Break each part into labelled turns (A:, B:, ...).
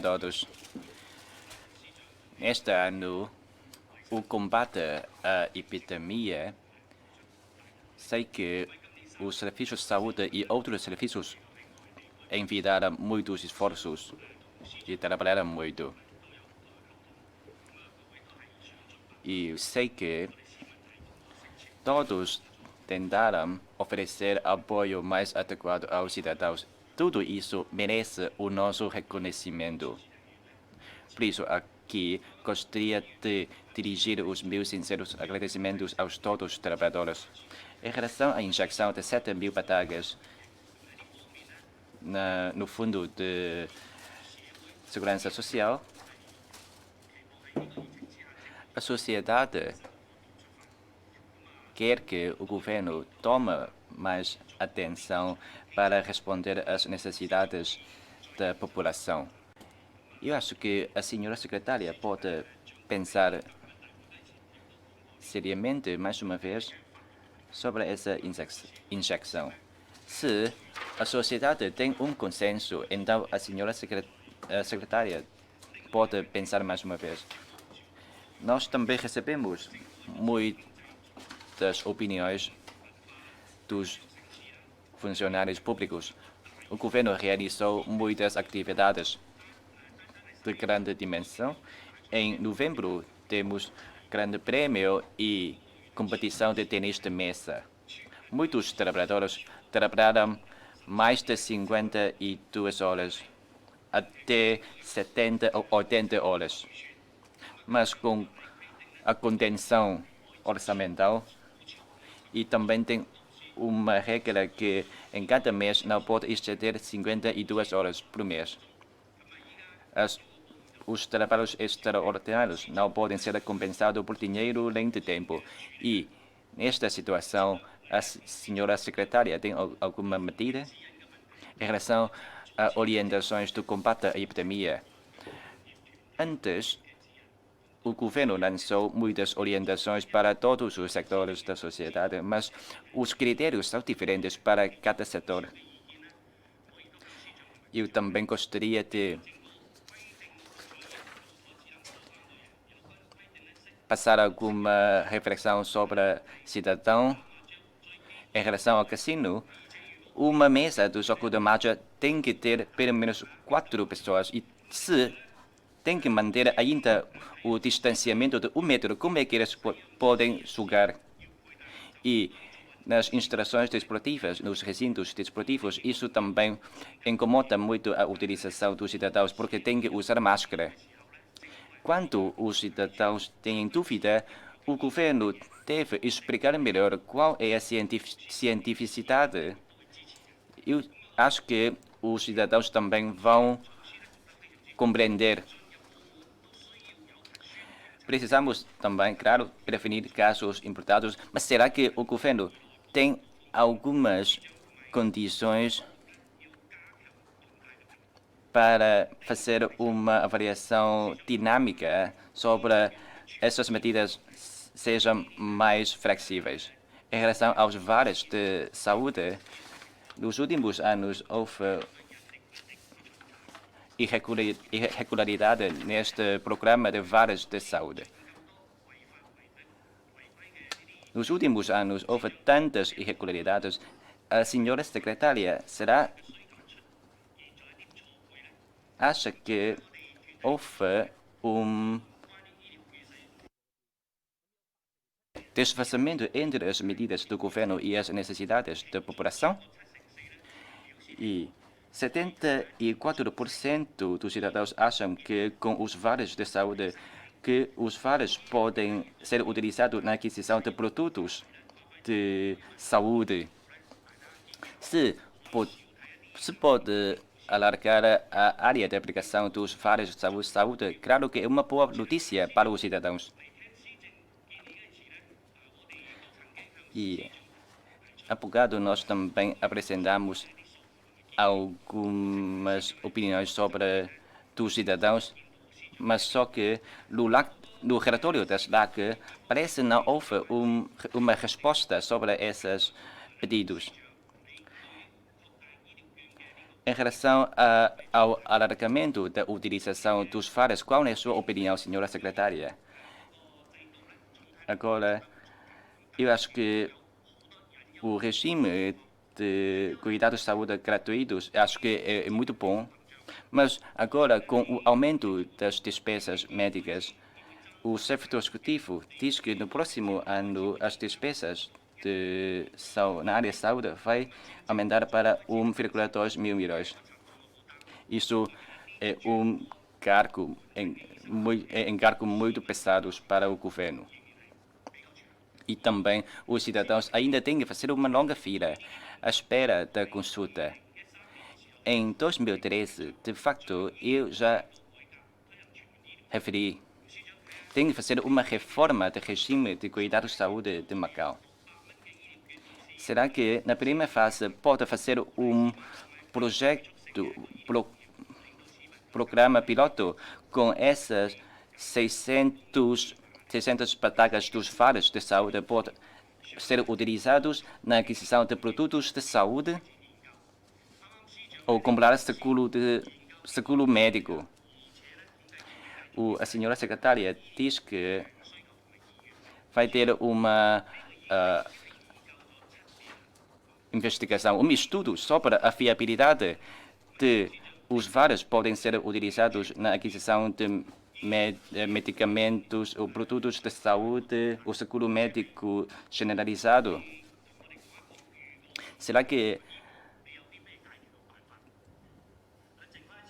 A: todos. Este ano, o combate à epidemia, sei que os serviços de saúde e outros serviços enviaram muitos esforços e trabalharam muito. E sei que todos tentaram oferecer apoio mais adequado aos cidadãos. Tudo isso merece o nosso reconhecimento. Por isso, aqui gostaria de dirigir os meus sinceros agradecimentos aos todos os trabalhadores. Em relação à injeção de 7.000 batagas no Fundo de Segurança Social, a sociedade quer que o governo tome mais atenção para responder às necessidades da população. Eu acho que a senhora secretária pode pensar seriamente, mais uma vez, sobre essa injecção. Se a sociedade tem um consenso, então a senhora secretária pode pensar mais uma vez. Nós também recebemos muitas opiniões dos funcionários públicos. O governo realizou muitas atividades de grande dimensão. Em novembro, temos grande prêmio e competição de tênis de mesa. Muitos trabalhadores trabalharam mais de 52 horas, até 70 ou 80 horas. Mas com a contenção orçamental e também tem uma regra que em cada mês não pode exceder 52 horas por mês. Os trabalhos extraordinários não podem ser compensados por dinheiro nem de tempo. E, nesta situação, a senhora secretária tem alguma medida em relação a orientações do combate à epidemia? Antes, o governo lançou muitas orientações para todos os setores da sociedade, mas os critérios são diferentes para cada setor. Eu também gostaria de passar alguma reflexão sobre cidadão em relação ao cassino. Uma mesa do jogo de mágica tem que ter pelo menos 4 pessoas e se tem que manter ainda o distanciamento de 1 metro, como é que eles podem jogar? E nas instalações desportivas, nos recintos desportivos, isso também incomoda muito a utilização dos cidadãos, porque tem que usar máscara. Quando os cidadãos têm dúvida, o governo deve explicar melhor qual é a cientificidade. Eu acho que os cidadãos também vão compreender. Precisamos também, claro, prevenir casos importados, mas será que o governo tem algumas condições para fazer uma avaliação dinâmica sobre essas medidas sejam mais flexíveis? Em relação aos vales de saúde, nos últimos anos houve irregularidade neste programa de vales de saúde. Nos últimos anos houve tantas irregularidades. A senhora secretária, acha que houve um desfazamento entre as medidas do governo e as necessidades da população? E 74% dos cidadãos acham que com os vales de saúde, que os vales podem ser utilizados na aquisição de produtos de saúde. Se pode alargar a área de aplicação dos vales de saúde, claro que é uma boa notícia para os cidadãos. E há bocado nós também apresentamos algumas opiniões sobre dos cidadãos, mas só que no relatório da SLAC parece não houve uma resposta sobre esses pedidos. Em relação ao alargamento da utilização dos faros, qual é a sua opinião, senhora secretária? Agora, eu acho que o regime de cuidados de saúde gratuitos, acho que é muito bom, mas agora, com o aumento das despesas médicas, o chefe do executivo diz que no próximo ano as despesas na área de saúde vai aumentar para 1,2 mil milhões. Isso é um encargo muito pesado para o governo. E também os cidadãos ainda têm que fazer uma longa fila à espera da consulta. Em 2013, de facto, eu já referi, tem que fazer uma reforma do regime de cuidados de saúde de Macau. Será que, na primeira fase, pode fazer um programa piloto com essas 600 patacas dos faros de saúde pode ser utilizados na aquisição de produtos de saúde ou comprar seguro médico? A senhora secretária diz que vai ter uma investigação, um estudo sobre a fiabilidade de os faros podem ser utilizados na aquisição de medicamentos ou produtos de saúde, o seguro médico generalizado. Será que,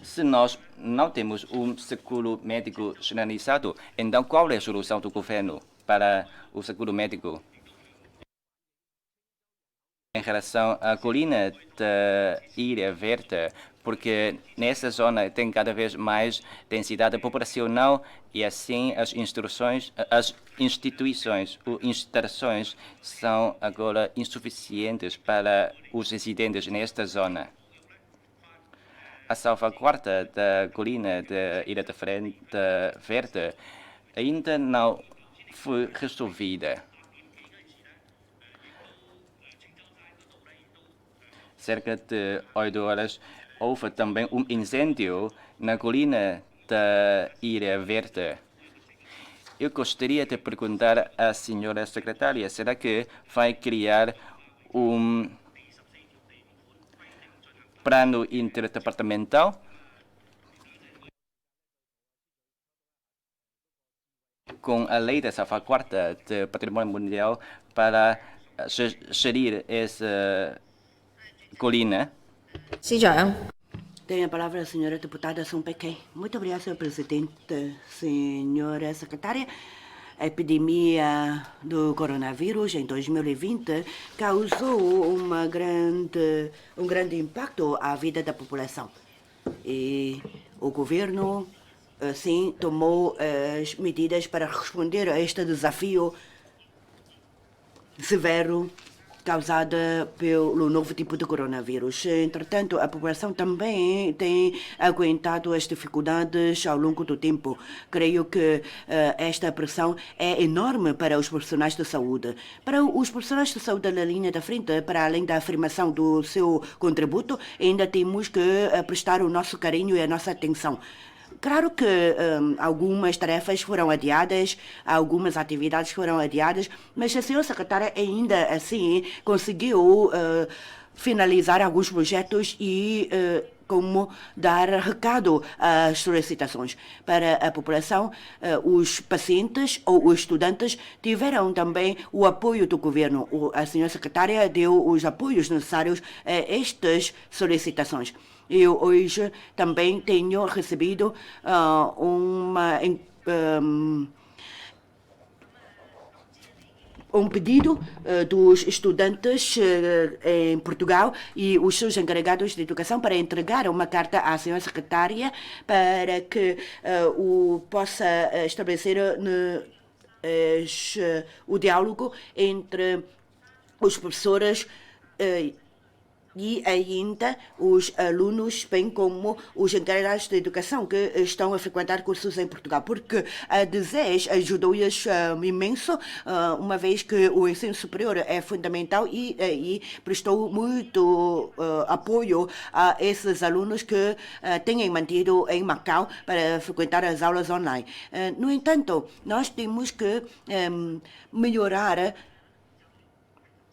A: se nós não temos um seguro médico generalizado, então qual é a solução do governo para o seguro médico? Em relação à colina da Ilha Verde, porque nessa zona tem cada vez mais densidade populacional e assim as instituições ou instalações são agora insuficientes para os residentes nesta zona. A salvaguarda da colina da Ilha Verde ainda não foi resolvida. Cerca de 8 horas, houve também um incêndio na colina da Ilha Verde. Eu gostaria de perguntar à senhora secretária, será que vai criar um plano interdepartamental com a lei da salvaguarda do patrimônio mundial para gerir essa colina?
B: Sim, já.
C: Tem a palavra a senhora deputada São Pequim. Muito obrigada, senhor presidente, senhora secretária. A epidemia do coronavírus em 2020 causou um grande impacto à vida da população. E o governo, sim, tomou as medidas para responder a este desafio severo causada pelo novo tipo de coronavírus. Entretanto, a população também tem aguentado as dificuldades ao longo do tempo. Creio que esta pressão é enorme para os profissionais de saúde. Para os profissionais de saúde na linha da frente, para além da afirmação do seu contributo, ainda temos que prestar o nosso carinho e a nossa atenção. Claro que algumas tarefas foram adiadas, algumas atividades foram adiadas, mas a senhora secretária ainda assim conseguiu finalizar alguns projetos e como dar recado às solicitações. Para a população, os pacientes ou os estudantes tiveram também o apoio do governo. A senhora secretária deu os apoios necessários a estas solicitações. Eu hoje também tenho recebido um pedido dos estudantes em Portugal e os seus encarregados de educação para entregar uma carta à senhora secretária para que possa estabelecer o diálogo entre os professores E ainda os alunos, bem como os encarregados de educação que estão a frequentar cursos em Portugal, porque a DESES ajudou-lhes imenso, uma vez que o ensino superior é fundamental e prestou muito apoio a esses alunos que têm mantido em Macau para frequentar as aulas online. No entanto, nós temos que melhorar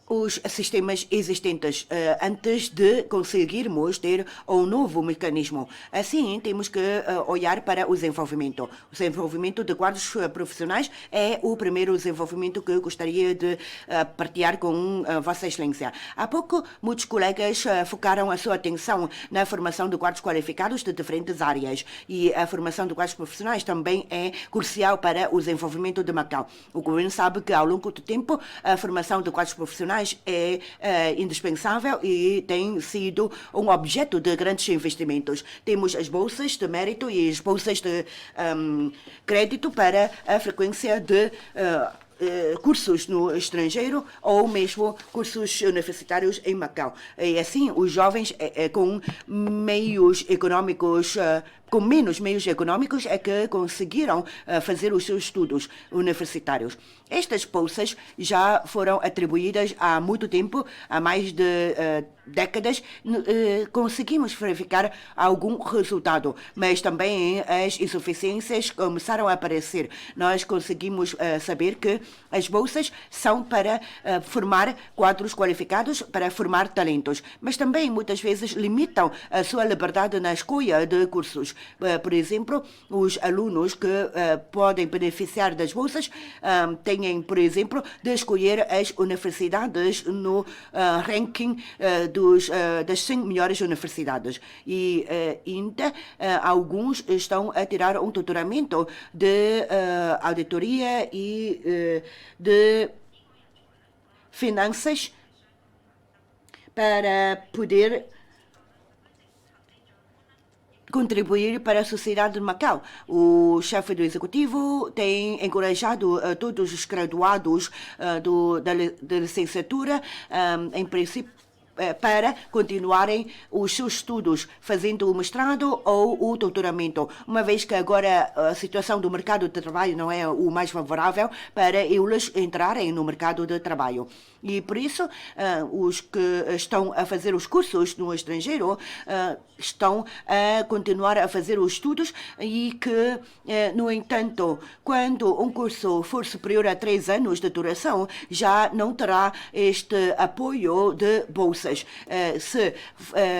C: os sistemas existentes antes de conseguirmos ter um novo mecanismo. Assim, temos que olhar para o desenvolvimento. O desenvolvimento de quadros profissionais é o primeiro desenvolvimento que eu gostaria de partilhar com Vossa Excelência. Há pouco, muitos colegas focaram a sua atenção na formação de quadros qualificados de diferentes áreas e a formação de quadros profissionais também é crucial para o desenvolvimento de Macau. O governo sabe que, ao longo do tempo, a formação de quadros profissionais é indispensável e tem sido um objeto de grandes investimentos. Temos as bolsas de mérito e as bolsas de crédito para a frequência de cursos no estrangeiro ou mesmo cursos universitários em Macau. E assim, os jovens com meios econômicos com menos meios econômicos é que conseguiram fazer os seus estudos universitários. Estas bolsas já foram atribuídas há muito tempo, há mais de décadas. Conseguimos verificar algum resultado, mas também as insuficiências começaram a aparecer. Nós conseguimos saber que as bolsas são para formar quadros qualificados, para formar talentos, mas também muitas vezes limitam a sua liberdade na escolha de cursos. Por exemplo, os alunos que podem beneficiar das bolsas têm, por exemplo, de escolher as universidades no ranking das 100 melhores universidades. E ainda alguns estão a tirar um doutoramento de auditoria e de finanças para poder contribuir para a sociedade de Macau. O chefe do executivo tem encorajado todos os graduados da licenciatura, em princípio, para continuarem os seus estudos, fazendo o mestrado ou o doutoramento, uma vez que agora a situação do mercado de trabalho não é o mais favorável para eles entrarem no mercado de trabalho. E por isso, os que estão a fazer os cursos no estrangeiro estão a continuar a fazer os estudos e que, no entanto, quando um curso for superior a 3 anos de duração, já não terá este apoio de bolsas. Se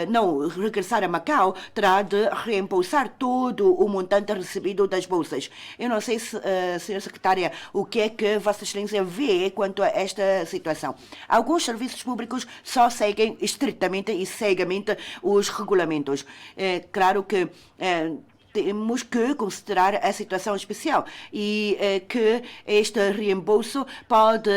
C: não regressar a Macau, terá de reembolsar todo o montante recebido das bolsas. Eu não sei, Sra. Secretária, o que é que Vossa Excelência vê quanto a esta situação. Alguns serviços públicos só seguem estritamente e cegamente os regulamentos. É claro que temos que considerar a situação especial e que este reembolso pode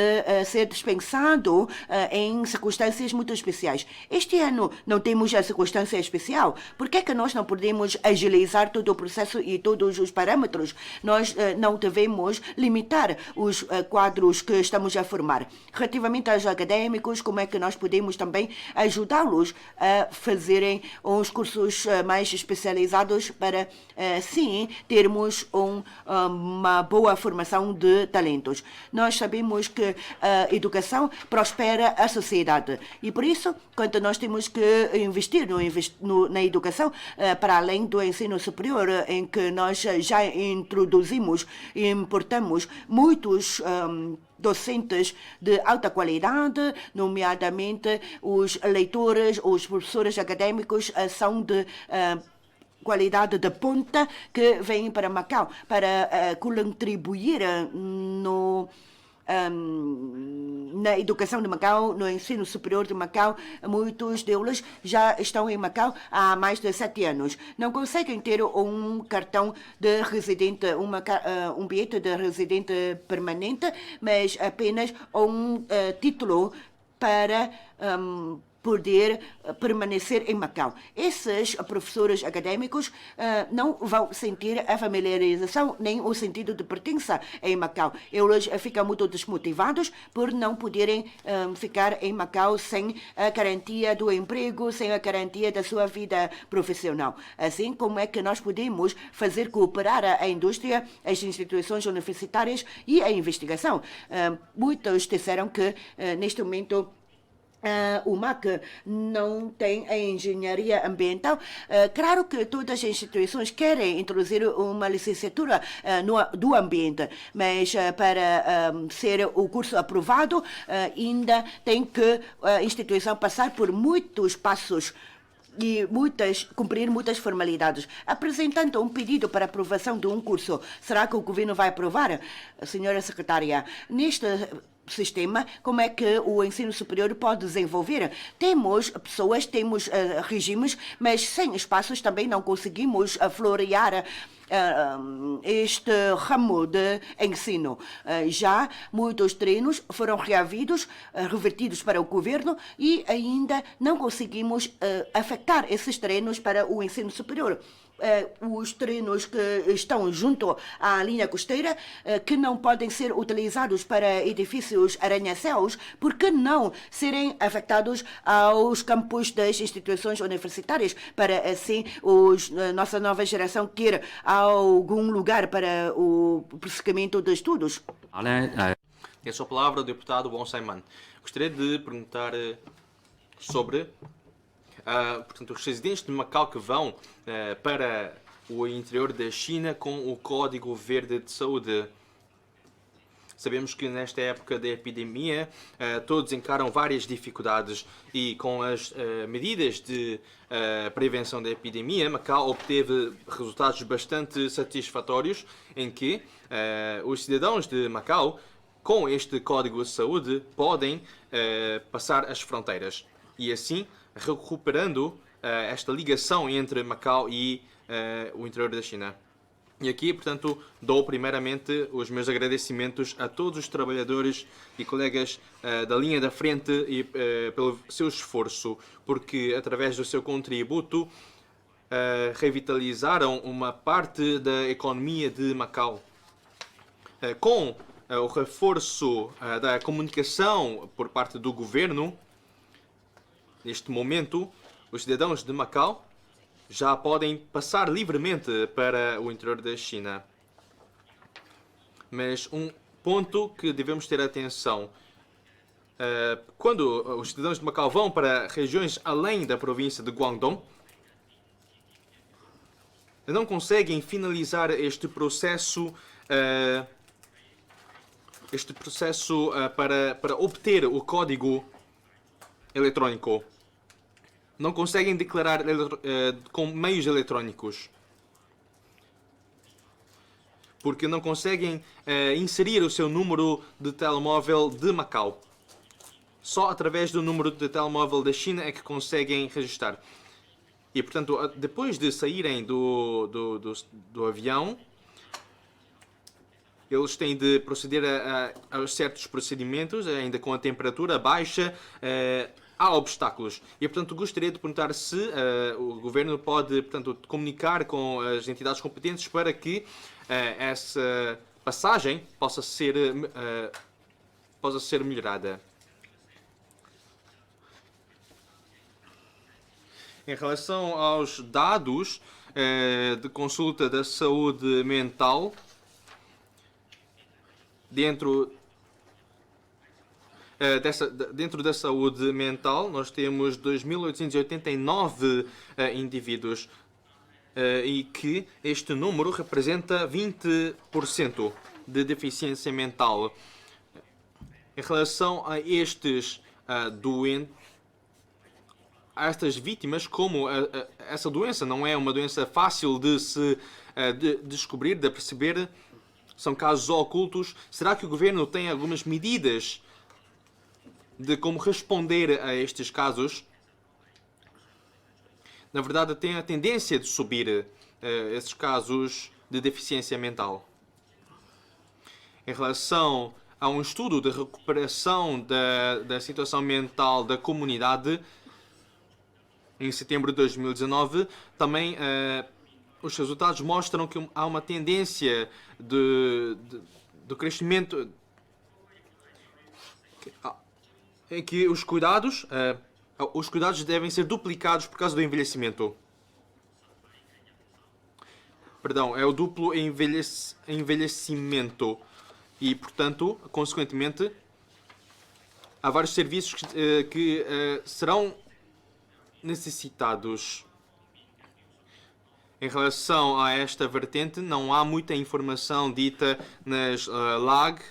C: ser dispensado em circunstâncias muito especiais. Este ano não temos a circunstância especial. Por que é que nós não podemos agilizar todo o processo e todos os parâmetros? Nós não devemos limitar os quadros que estamos a formar. Relativamente aos académicos, como é que nós podemos também ajudá-los a fazerem uns cursos mais especializados para sim termos uma boa formação de talentos. Nós sabemos que a educação prospera a sociedade e por isso, quando nós temos que investir na educação, para além do ensino superior, em que nós já introduzimos e importamos muitos docentes de alta qualidade, nomeadamente os leitores, os professores académicos são de qualidade de ponta que vêm para Macau para contribuir na educação de Macau, no ensino superior de Macau. Muitos deles já estão em Macau há mais de 7 anos. Não conseguem ter um cartão de residente, um bilhete de residente permanente, mas apenas um título para poder permanecer em Macau. Esses professores acadêmicos não vão sentir a familiarização nem o sentido de pertença em Macau. Eles ficam muito desmotivados por não poderem ficar em Macau sem a garantia do emprego, sem a garantia da sua vida profissional. Assim, como é que nós podemos fazer cooperar a indústria, as instituições universitárias e a investigação? Muitos disseram que, neste momento, o MAC não tem a engenharia ambiental. Claro que todas as instituições querem introduzir uma licenciatura do ambiente, mas para ser o curso aprovado, ainda tem que a instituição passar por muitos passos e cumprir muitas formalidades. Apresentando um pedido para aprovação de um curso, será que o governo vai aprovar? Senhora secretária, neste sistema, como é que o ensino superior pode desenvolver? Temos pessoas, temos regimes, mas sem espaços também não conseguimos florear este ramo de ensino. Já muitos treinos foram revertidos para o governo e ainda não conseguimos afetar esses treinos para o ensino superior. Os treinos que estão junto à linha costeira, que não podem ser utilizados para edifícios arranha-céus, por que não serem afetados aos campos das instituições universitárias, para assim nossa nova geração ter algum lugar para o prosseguimento de estudos?
B: É a sua palavra, deputado Wong Sai-man. Gostaria de perguntar sobre portanto, os residentes de Macau que vão para o interior da China com o Código Verde de Saúde. Sabemos que nesta época da epidemia todos encaram várias dificuldades e com as medidas de prevenção da epidemia, Macau obteve resultados bastante satisfatórios em que os cidadãos de Macau com este Código de Saúde podem passar as fronteiras e assim recuperando esta ligação entre Macau e o interior da China. E aqui, portanto, dou primeiramente os meus agradecimentos a todos os trabalhadores e colegas da linha da frente e pelo seu esforço, porque através do seu contributo revitalizaram uma parte da economia de Macau. Com o reforço da comunicação por parte do governo, neste momento, os cidadãos de Macau já podem passar livremente para o interior da China. Mas um ponto que devemos ter atenção, quando os cidadãos de Macau vão para regiões além da província de Guangdong, não conseguem finalizar este processo para obter o código eletrônico. Não conseguem declarar com meios eletrónicos. Porque não conseguem inserir o seu número de telemóvel de Macau. Só através do número de telemóvel da China é que conseguem registrar. E, portanto, depois de saírem do avião, eles têm de proceder a certos procedimentos, ainda com a temperatura baixa. Há obstáculos. E, portanto, gostaria de perguntar se o governo pode, portanto, comunicar com as entidades competentes para que essa passagem possa ser melhorada. Em relação aos dados de consulta da saúde mental, dentro da saúde mental, nós temos 2.889 indivíduos e que este número representa 20% de deficiência mental. Em relação a estes doentes, a estas vítimas, como essa doença não é uma doença fácil de se descobrir, de perceber, são casos ocultos, será que o governo tem algumas medidas de como responder a estes casos? Na verdade, tem a tendência de subir esses casos de deficiência mental. Em relação a um estudo de recuperação da situação mental da comunidade, em setembro de 2019, também os resultados mostram que há uma tendência do crescimento em que os cuidados devem ser duplicados por causa do envelhecimento. Perdão, é o duplo envelhecimento. E, portanto, consequentemente, há vários serviços que serão necessitados. Em relação a esta vertente, não há muita informação dita nas LAG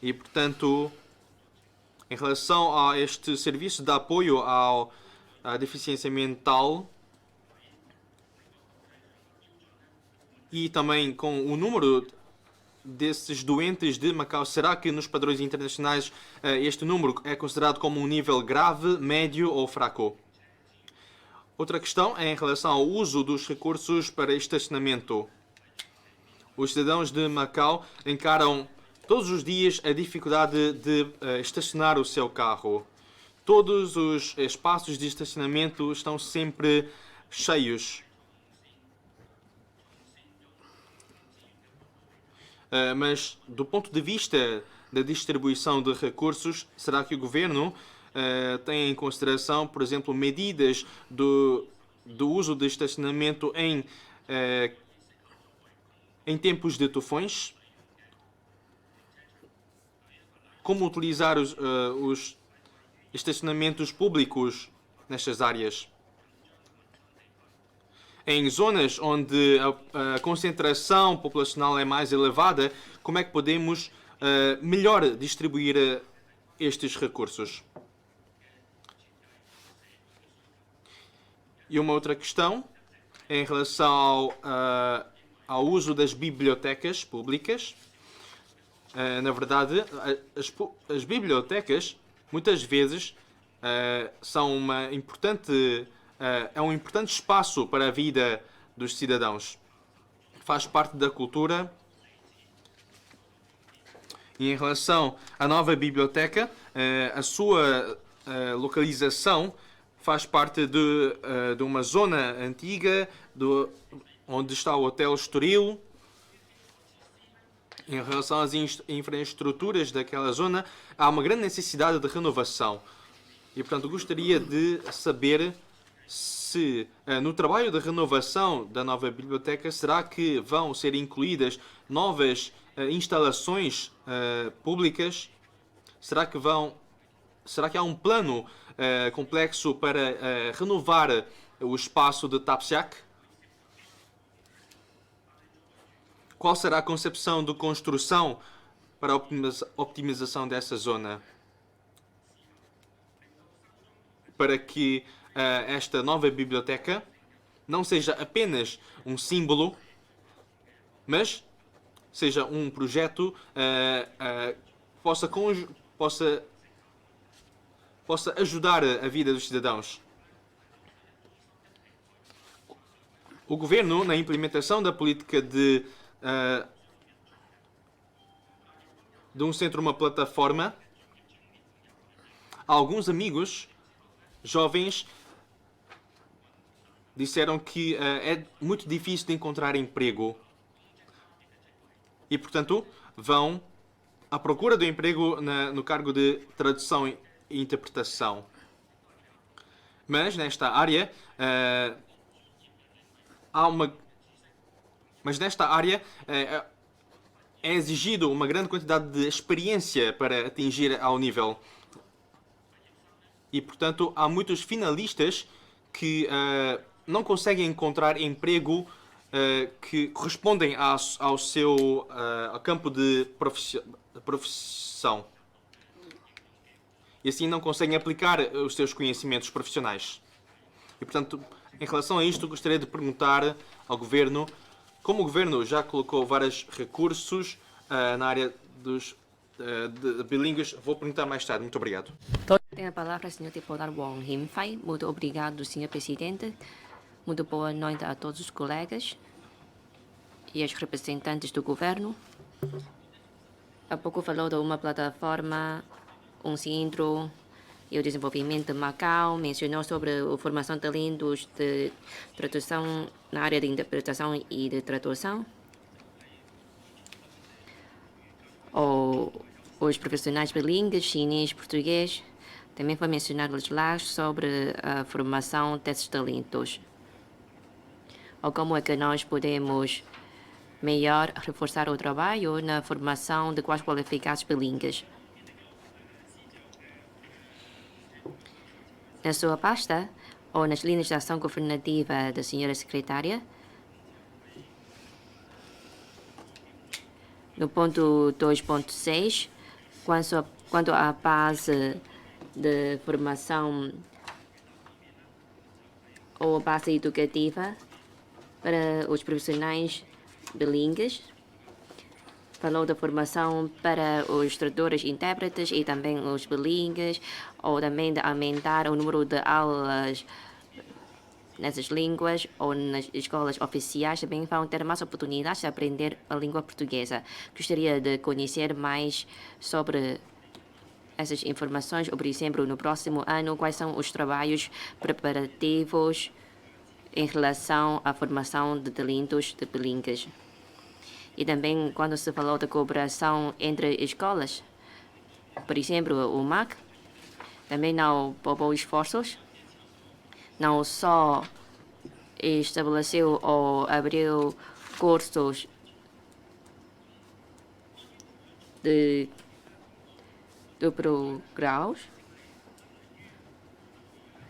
B: e, portanto, em relação a este serviço de apoio à deficiência mental e também com o número desses doentes de Macau, será que nos padrões internacionais este número é considerado como um nível grave, médio ou fraco? Outra questão é em relação ao uso dos recursos para estacionamento. Os cidadãos de Macau encaram todos os dias a dificuldade de estacionar o seu carro. Todos os espaços de estacionamento estão sempre cheios. Mas, do ponto de vista da distribuição de recursos, será que o governo tem em consideração, por exemplo, medidas do uso de estacionamento em tempos de tufões? Como utilizar os estacionamentos públicos nestas áreas? Em zonas onde a concentração populacional é mais elevada, como é que podemos melhor distribuir estes recursos? E uma outra questão é em relação ao uso das bibliotecas públicas. Na verdade, as bibliotecas muitas vezes são é um importante espaço para a vida dos cidadãos. Faz parte da cultura. E em relação à nova biblioteca, a sua localização faz parte de uma zona antiga onde está o Hotel Estoril. Em relação às infraestruturas daquela zona, há uma grande necessidade de renovação. E, portanto, gostaria de saber se no trabalho de renovação da nova biblioteca, será que vão ser incluídas novas instalações públicas? Será que há um plano complexo para renovar o espaço de Tapsiak? Qual será a concepção de construção para a optimização dessa zona? Para que esta nova biblioteca não seja apenas um símbolo, mas seja um projeto que possa ajudar a vida dos cidadãos. O governo, na implementação da política de um centro, uma plataforma, alguns amigos jovens disseram que é muito difícil de encontrar emprego e, portanto, vão à procura do emprego no cargo de tradução e interpretação. Mas nesta área é exigido uma grande quantidade de experiência para atingir ao nível. E, portanto, há muitos finalistas que não conseguem encontrar emprego que correspondem ao seu campo de profissão. E assim não conseguem aplicar os seus conhecimentos profissionais. E, portanto, em relação a isto, gostaria de perguntar ao Governo, como o Governo já colocou vários recursos na área dos bilíngues, vou perguntar mais tarde. Muito obrigado.
D: Tem a palavra o Sr. Deputado Wong Him Fai. Muito obrigado, Sr. Presidente. Muito boa noite a todos os colegas e aos representantes do Governo. Há pouco falou de uma plataforma, um centro e o Desenvolvimento de Macau mencionou sobre a formação de talentos de tradução na área de interpretação e de tradução. Ou os profissionais bilíngues, chinês e português. Também foi mencionado lá sobre a formação desses talentos. Ou como é que nós podemos melhor reforçar o trabalho na formação de quais qualificados bilíngues. Na sua pasta, ou nas linhas de ação governativa da senhora secretária, no ponto 2.6, quanto à base de formação ou a base educativa para os profissionais bilíngues, falou da formação para os tradutores e intérpretes e também os bilíngues, ou também de aumentar o número de aulas nessas línguas, ou nas escolas oficiais também vão ter mais oportunidades de aprender a língua portuguesa. Gostaria de conhecer mais sobre essas informações, ou, por exemplo, no próximo ano, quais são os trabalhos preparativos em relação à formação de talentos de bilíngues. E também, quando se falou da cooperação entre escolas, por exemplo, o MAC, também não poupou esforços, não só estabeleceu ou abriu cursos de duplo graus,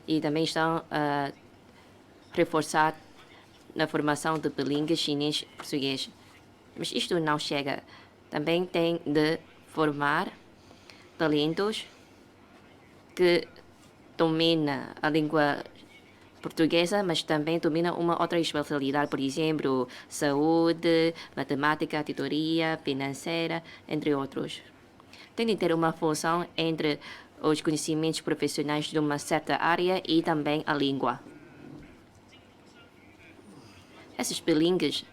D: e também estão a reforçar na formação de bilíngues chinês e português. Mas isto não chega. Também tem de formar talentos que dominam a língua portuguesa, mas também dominam uma outra especialidade, por exemplo, saúde, matemática, teoria, financeira, entre outros. Tem de ter uma função entre os conhecimentos profissionais de uma certa área e também a língua. Esses bilíngues,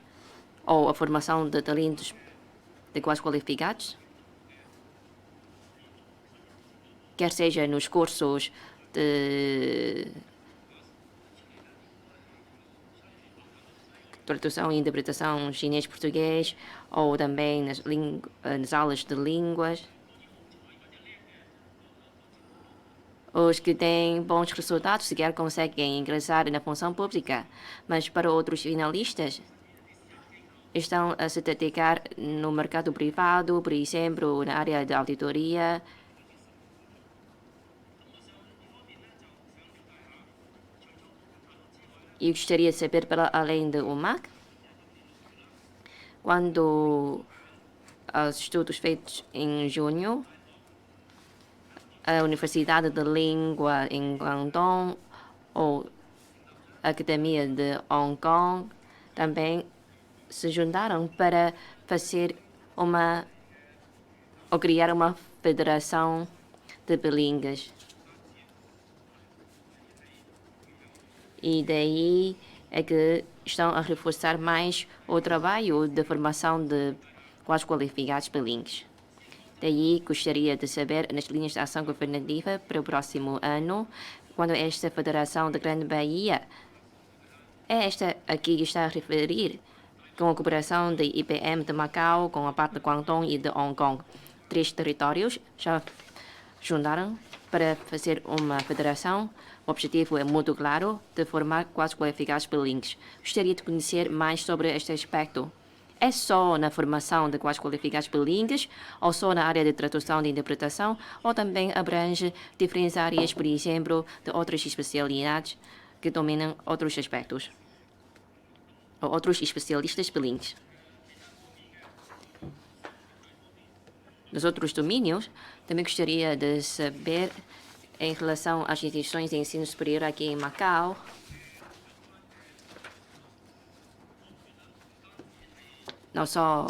D: ou a formação de talentos de quais qualificados, quer seja nos cursos de tradução e interpretação chinês-português, ou também nas aulas de línguas. Os que têm bons resultados sequer conseguem ingressar na função pública, mas para outros finalistas, estão a se dedicar no mercado privado, por exemplo, na área de auditoria. E gostaria de saber, para além do UMAC, quando os estudos feitos em junho, a Universidade de Língua em Guangdong ou a Academia de Hong Kong também se juntaram para fazer ou criar uma federação de bilíngues. E daí é que estão a reforçar mais o trabalho de formação de quais qualificados bilíngues. Daí gostaria de saber, nas linhas de ação governativa para o próximo ano, quando esta Federação da Grande Bahia é esta aqui que está a referir, com a cooperação da IPM de Macau, com a parte de Guangdong e de Hong Kong. 3 territórios já juntaram para fazer uma federação. O objetivo é muito claro, de formar quais qualificados bilíngues. Gostaria de conhecer mais sobre este aspecto. É só na formação de quais qualificados bilíngues, ou só na área de tradução e interpretação, ou também abrange diferentes áreas, por exemplo, de outras especialidades que dominam outros aspectos, ou outros especialistas bilíngues. Nos outros domínios, também gostaria de saber, em relação às instituições de ensino superior aqui em Macau, não só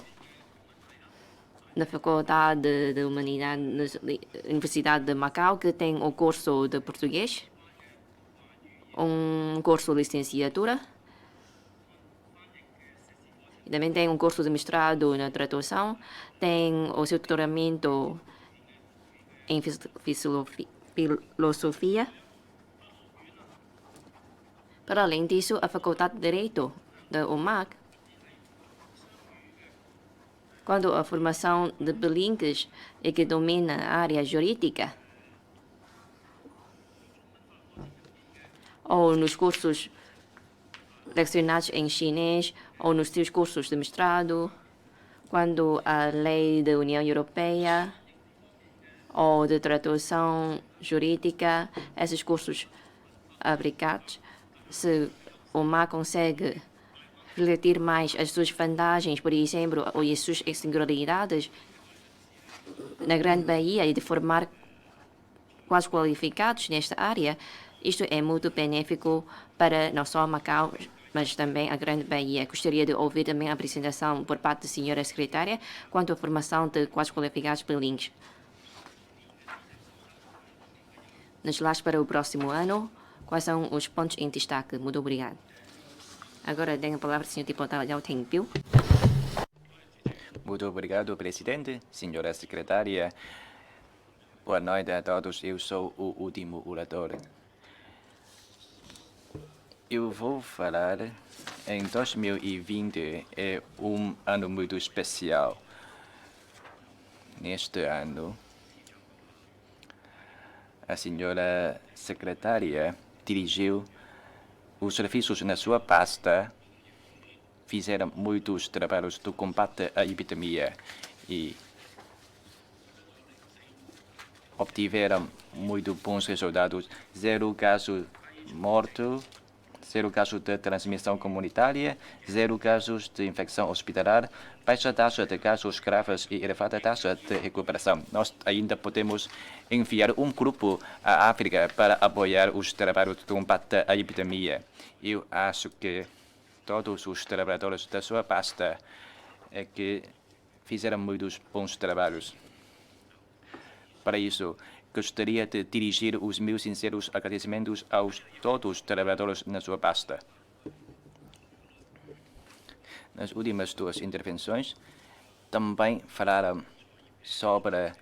D: na Faculdade de Humanidade, na Universidade de Macau, que tem o curso de português, um curso de licenciatura, e também tem um curso de mestrado na tradução, tem o seu doutoramento em Filosofia. Para além disso, a Faculdade de Direito da UMAC, quando a formação de bilingues é que domina a área jurídica, ou nos cursos lecionados em chinês, ou nos seus cursos de mestrado, quando a lei da União Europeia ou de tradução jurídica, esses cursos aplicados, se o MA consegue refletir mais as suas vantagens, por exemplo, ou as suas singularidades na Grande Bahia e de formar quase qualificados nesta área, isto é muito benéfico para não só Macau, mas também a Grande Bahia. Gostaria de ouvir também a apresentação por parte da senhora secretária quanto à formação de quase qualificados bilingues. Nos slides para o próximo ano, quais são os pontos em destaque? Muito obrigado. Agora tenho a palavra ao senhor deputado Yao Tengpiu.
A: Muito obrigado, presidente, senhora secretária. Boa noite a todos. Eu sou o último orador. Eu vou falar em 2020 é um ano muito especial. Neste ano, a senhora secretária dirigiu os serviços na sua pasta, fizeram muitos trabalhos do combate à epidemia e obtiveram muito bons resultados. 0 casos mortos, 0 casos de transmissão comunitária, 0 casos de infecção hospitalar, baixa taxa de casos graves e elevada taxa de recuperação. Nós ainda podemos enviar um grupo à África para apoiar os trabalhos de combate à epidemia. Eu acho que todos os trabalhadores da sua pasta que fizeram muitos bons trabalhos. Para isso, gostaria de dirigir os meus sinceros agradecimentos aos todos os trabalhadores na sua pasta. Nas últimas 2 intervenções, também falaram sobre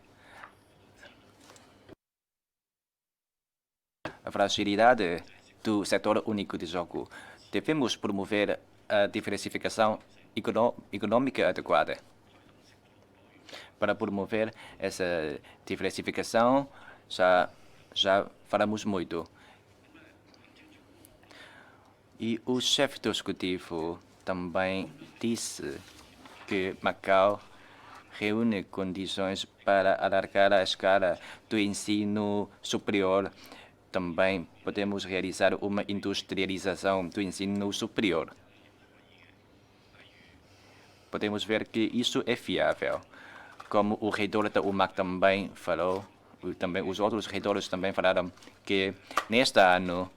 A: a fragilidade do setor único de jogo. Devemos promover a diversificação econômica adequada. Para promover essa diversificação, já falamos muito. E o chefe do executivo também disse que Macau reúne condições para alargar a escala do ensino superior. Também podemos realizar uma industrialização do ensino superior. Podemos ver que isso é viável. Como o reitor da UMAC também falou, também os outros reitores também falaram que neste ano,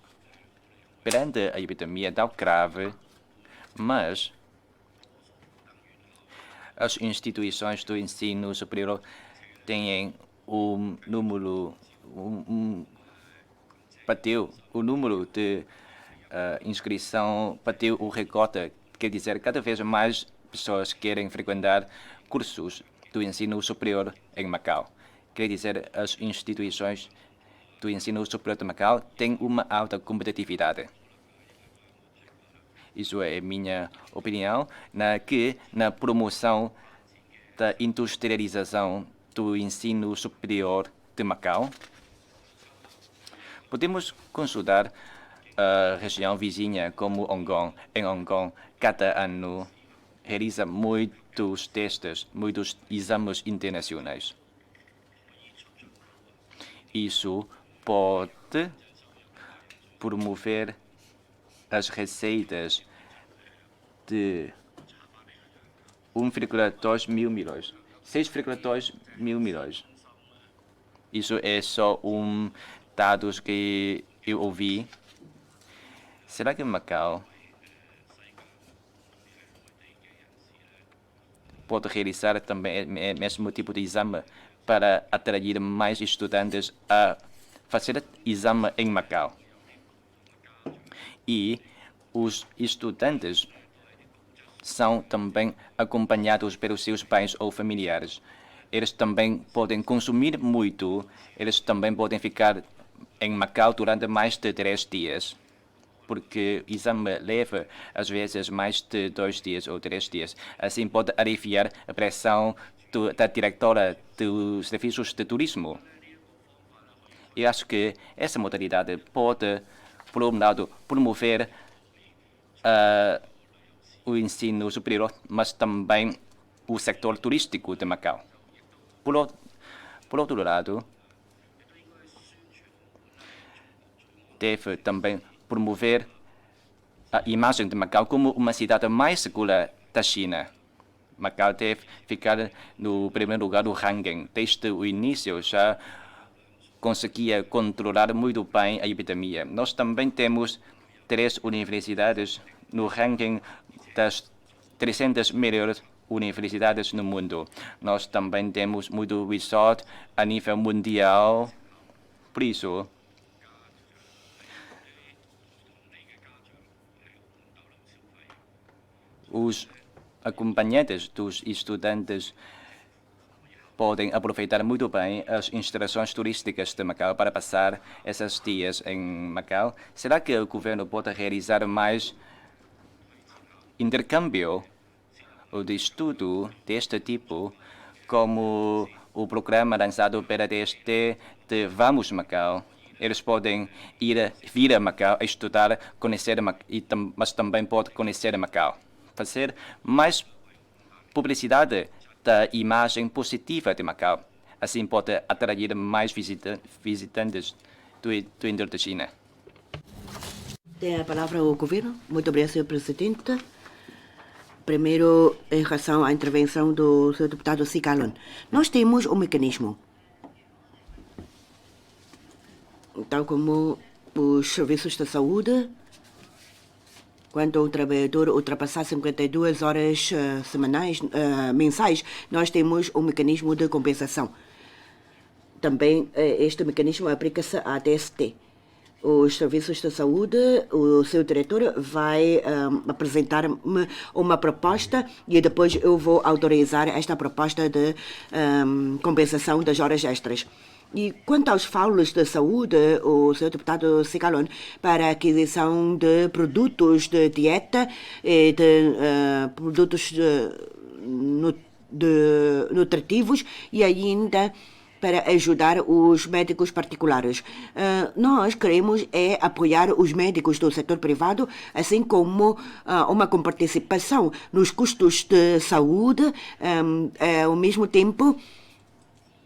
A: perante a epidemia tão grave, mas as instituições do ensino superior têm um número, bateu o número de inscrição, bateu o recorde, quer dizer, cada vez mais pessoas querem frequentar cursos do ensino superior em Macau. Quer dizer, as instituições do ensino superior de Macau têm uma alta competitividade. Isso é minha opinião, na promoção da industrialização do ensino superior de Macau. Podemos consultar a região vizinha como Hong Kong. Em Hong Kong, cada ano realiza muitos testes, muitos exames internacionais. Isso pode promover as receitas de 1,2 mil milhões, 6,2 mil milhões. Isso é só dados que eu ouvi. Será que Macau pode realizar também o mesmo tipo de exame para atrair mais estudantes a fazer exame em Macau? E os estudantes são também acompanhados pelos seus pais ou familiares. eles também podem consumir muito, eles também podem ficar em Macau durante mais de 3 dias, porque o exame leva, às vezes, mais de 2 dias ou 3 dias. Assim, pode aliviar a pressão da diretora dos serviços de turismo. Eu acho que essa modalidade pode, por um lado, promover o ensino superior, mas também o setor turístico de Macau. Por outro lado, deve também promover a imagem de Macau como uma cidade mais segura da China. Macau deve ficar no primeiro lugar do ranking. Desde o início já conseguia controlar muito bem a epidemia. Nós também temos 3 universidades no ranking das 300 melhores universidades no mundo. Nós também temos muito resort a nível mundial. Por isso, os acompanhantes dos estudantes podem aproveitar muito bem as instalações turísticas de Macau para passar esses dias em Macau. Será que o governo pode realizar mais intercâmbio ou de estudo deste tipo, como o programa lançado pela DST de Vamos Macau? Eles podem vir a Macau a estudar, conhecer, mas também podem conhecer Macau. Fazer mais publicidade da imagem positiva de Macau. Assim pode atrair mais visitantes do interior da China.
C: Tem a palavra o governo. Muito obrigado, Sr. Presidente. Primeiro, em relação à intervenção do Sr. Deputado Sicalon. Nós temos um mecanismo, tal como os serviços de saúde, quando o trabalhador ultrapassar 52 horas mensais, nós temos um mecanismo de compensação. Também este mecanismo aplica-se à DST. Os serviços de saúde, o seu diretor vai apresentar-me uma proposta e depois eu vou autorizar esta proposta de compensação das horas extras. E quanto aos faulos de saúde, o Sr. Deputado Sicalon, para a aquisição de produtos de dieta e de produtos nutritivos e ainda para ajudar os médicos particulares. Nós queremos apoiar os médicos do setor privado, assim como uma comparticipação nos custos de saúde, ao mesmo tempo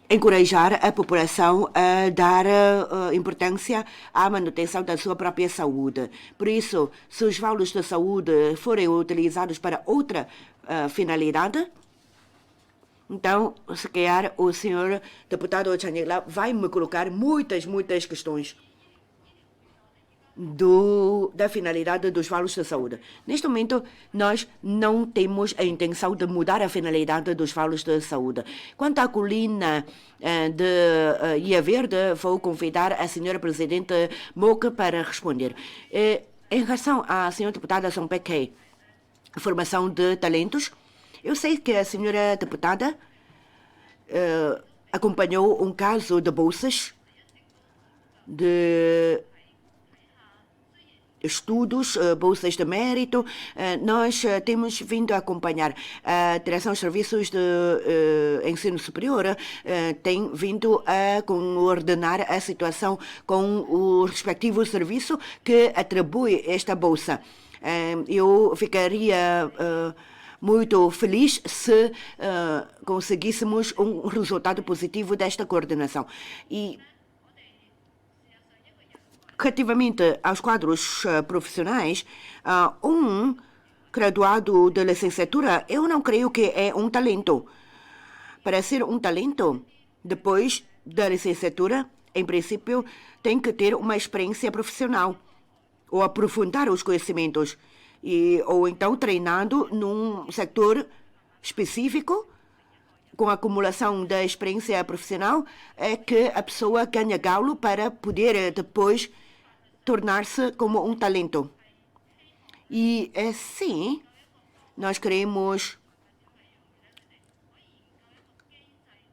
C: encorajar a população a dar importância à manutenção da sua própria saúde. Por isso, se os vales de saúde forem utilizados para outra finalidade, então, se calhar, o senhor deputado Chanegla vai me colocar muitas questões da finalidade dos vales de saúde. Neste momento, nós não temos a intenção de mudar a finalidade dos vales de saúde. Quanto à colina de Ilha Verde, vou convidar a senhora presidente Moca para responder. Em relação à senhora deputada Song Pei, formação de talentos, eu sei que a senhora deputada acompanhou um caso de bolsas de estudos, bolsas de mérito. Nós temos vindo a acompanhar. A Direção de Serviços de Ensino Superior tem vindo a coordenar a situação com o respectivo serviço que atribui esta bolsa. Eu ficaria muito feliz se conseguíssemos um resultado positivo desta coordenação. E relativamente aos quadros profissionais, um graduado de licenciatura, eu não creio que é um talento. Para ser um talento, depois da licenciatura, em princípio, tem que ter uma experiência profissional ou aprofundar os conhecimentos, ou então treinado num setor específico. Com a acumulação da experiência profissional, é que a pessoa ganha galo para poder depois tornar-se como um talento. E assim, nós queremos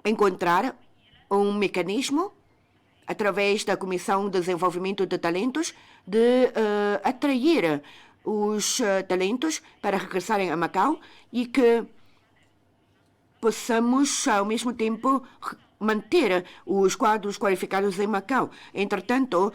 C: encontrar um mecanismo através da Comissão de Desenvolvimento de Talentos de atrair os talentos para regressarem a Macau e que possamos, ao mesmo tempo, manter os quadros qualificados em Macau. Entretanto,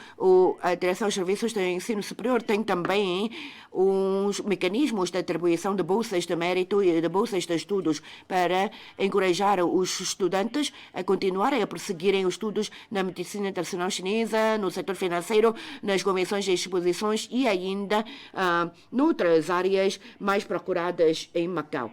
C: a Direção dos Serviços de Ensino Superior tem também uns mecanismos de atribuição de bolsas de mérito e de bolsas de estudos para encorajar os estudantes a continuarem a prosseguirem os estudos na medicina internacional chinesa, no setor financeiro, nas convenções e exposições e ainda noutras áreas mais procuradas em Macau.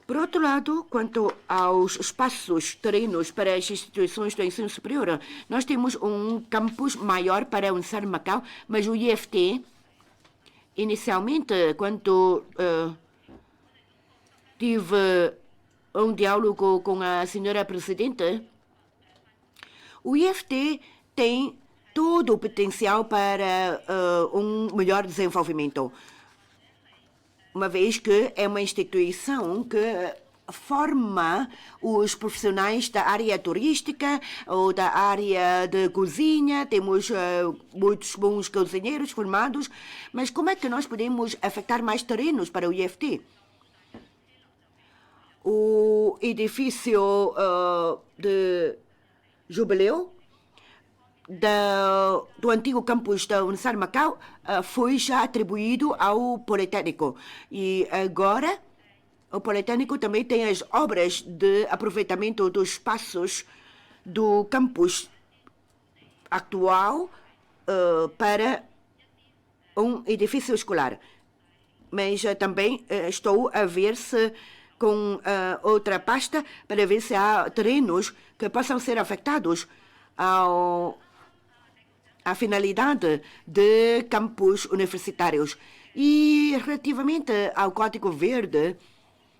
C: Por outro lado, quanto aos espaços terrenos para as instituições do ensino superior, nós temos um campus maior para a Universidade de Macau, mas o IFT, inicialmente, quando tive um diálogo com a senhora presidente, o IFT tem todo o potencial para um melhor desenvolvimento, uma vez que é uma instituição que forma os profissionais da área turística ou da área de cozinha. Temos muitos bons cozinheiros formados, mas como é que nós podemos afetar mais terrenos para o IFT? O edifício de Jubileu do antigo campus da Universidade de Macau foi já atribuído ao Politécnico. E agora o Politécnico também tem as obras de aproveitamento dos espaços do campus atual para um edifício escolar. Mas também estou a ver se com outra pasta para ver se há terrenos que possam ser afetados à finalidade de campos universitários. E relativamente ao Código Verde,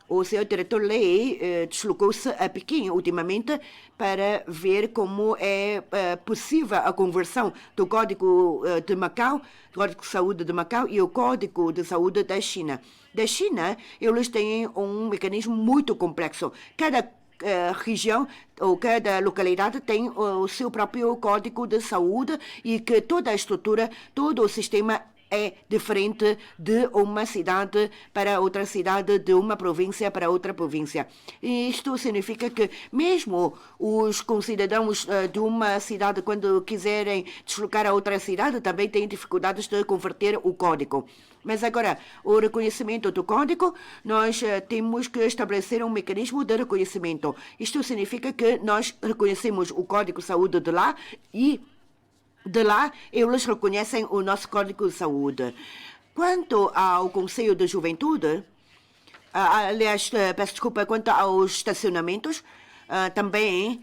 C: o seu diretor-lei deslocou-se a Pequim ultimamente para ver como é possível a conversão do Código de Macau, do Código de Saúde de Macau e o Código de Saúde da China. Da China, eles têm um mecanismo muito complexo. Cada região ou cada localidade tem o seu próprio código de saúde e que toda a estrutura, todo o sistema é diferente de uma cidade para outra cidade, de uma província para outra província. E isto significa que mesmo os concidadãos de uma cidade, quando quiserem deslocar a outra cidade, também têm dificuldades de converter o código. Mas agora, o reconhecimento do código, nós temos que estabelecer um mecanismo de reconhecimento. Isto significa que nós reconhecemos o código de saúde de lá e de lá eles reconhecem o nosso código de saúde. Quanto ao Conselho de Juventude, aliás, peço desculpa, quanto aos estacionamentos, também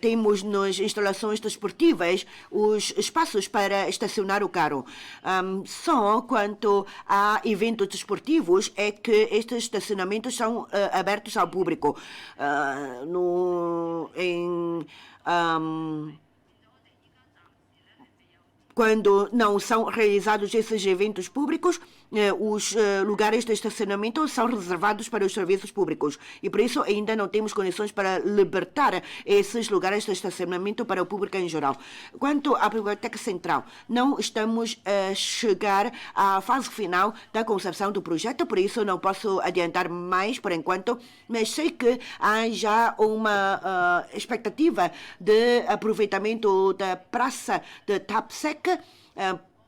C: temos nas instalações desportivas os espaços para estacionar o carro. Só quanto a eventos desportivos é que estes estacionamentos são abertos ao público. Quando não são realizados esses eventos públicos, os lugares de estacionamento são reservados para os serviços públicos. E por isso ainda não temos condições para libertar esses lugares de estacionamento para o público em geral. Quanto à Biblioteca Central, não estamos a chegar à fase final da concepção do projeto, por isso não posso adiantar mais por enquanto, mas sei que há já uma expectativa de aproveitamento da praça de Tapsec,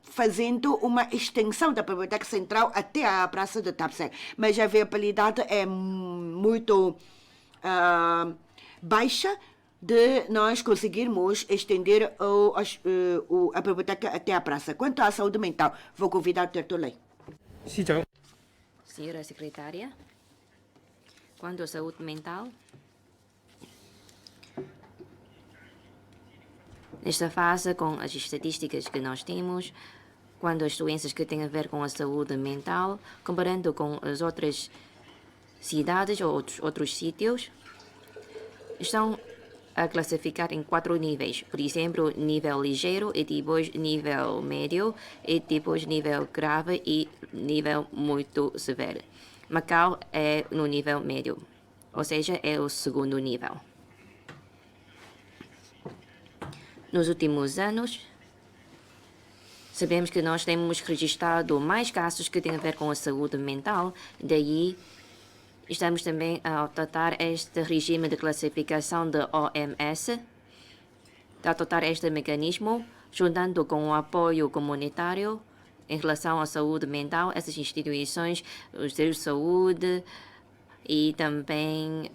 C: fazendo uma extensão da Biblioteca Central até a Praça de Tapsec. Mas a viabilidade é muito baixa de nós conseguirmos estender a biblioteca até a praça. Quanto à saúde mental, vou convidar o Tertulei.
D: Senhora Secretária, quanto à saúde mental, nesta fase, com as estatísticas que nós temos, quando as doenças que têm a ver com a saúde mental, comparando com as outras cidades ou outros sítios, estão a classificar em 4 níveis. Por exemplo, nível ligeiro, e depois nível médio, e depois nível grave e nível muito severo. Macau é no nível médio, ou seja, é o segundo nível. Nos últimos anos, sabemos que nós temos registrado mais casos que têm a ver com a saúde mental, daí estamos também a adotar este regime de classificação da OMS, de adotar este mecanismo, juntando com o apoio comunitário em relação à saúde mental, essas instituições, os centros de saúde e também